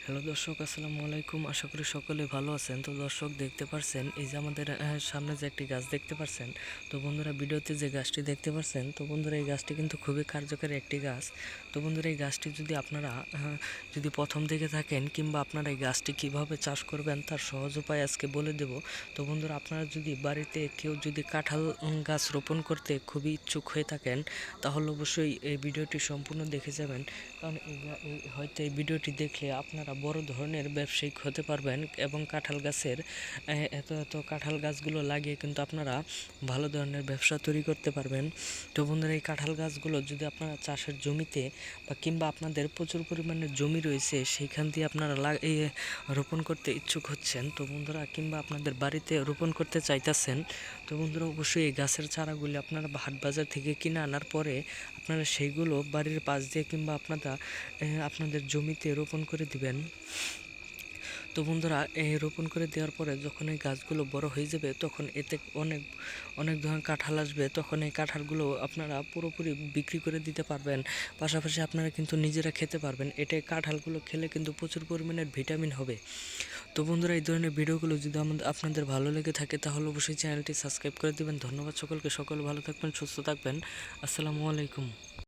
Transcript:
Hello দর্শক, আসসালামু আলাইকুম। আশা করি সকলে ভালো আছেন। তো দর্শক, দেখতে পারছেন এই যে আমাদের সামনে যে একটি গাছ দেখতে পারছেন। তো বন্ধুরা, ভিডিওতে যে গাছটি দেখতে পারছেন, তো বন্ধুরা এই গাছটি কিন্তু খুবই কার্যকরী একটি গাছ। তো বন্ধুরা, এই গাছটি যদি আপনারা যদি প্রথম দিকে থাকেন, কিংবা আপনারা এই গাছটি কীভাবে চাষ করবেন তার সহজ উপায় আজকে বলে দেব। তো বন্ধুরা, আপনারা যদি বাড়িতে কেউ যদি কাঁঠাল গাছ রোপণ করতে খুবই ইচ্ছুক হয়ে থাকেন, তাহলে অবশ্যই এই ভিডিওটি সম্পূর্ণ দেখে যাবেন। কারণ হয়তো এই ভিডিওটি দেখলে আপনারা বড় ধরনের ব্যবসায়িক হতে পারবেন, এবং কাঁঠাল গাছের এত এত কাঁঠাল গাছগুলো লাগিয়ে কিন্তু আপনারা ভালো ধরনের ব্যবসা তৈরি করতে পারবেন। তো বন্ধুরা, এই কাঁঠাল গাছগুলো যদি আপনারা চাষের জমিতে বা কিংবা আপনাদের প্রচুর পরিমাণে জমি রয়েছে সেইখান দিয়ে আপনারা রোপণ করতে ইচ্ছুক হচ্ছেন, তো বন্ধুরা, কিংবা আপনাদের বাড়িতে রোপণ করতে চাইতেছেন, তো বন্ধুরা অবশ্যই এই গাছের চারাগুলি আপনারা হাট বাজার থেকে কিনে আনার পরে আপনারা সেইগুলো বাড়ির পাশ দিয়ে কিংবা আপনাদের জমিতে রোপণ করে দিবেন। তো বন্ধুরা, রোপণ করে দেওয়ার পরে যখন এই গাছগুলো বড় হয়ে যাবে, তখন এতে অনেক অনেক ধরনের কাঁঠাল আসবে। তখন এই কাঁঠালগুলো আপনারা পুরোপুরি বিক্রি করে দিতে পারবেন, পাশাপাশি আপনারা কিন্তু নিজেরা খেতে পারবেন। এটাই কাঁঠালগুলো খেলে কিন্তু প্রচুর পরিমাণের ভিটামিন হবে। তো বন্ধুরা, এই ধরনের ভিডিওগুলো যদি আপনাদের ভালো লেগে থাকে, তাহলে অবশ্যই চ্যানেলটি সাবস্ক্রাইব করে দেবেন। ধন্যবাদ সকলকে। সকলে ভালো থাকবেন, সুস্থ থাকবেন। আসসালামু আলাইকুম।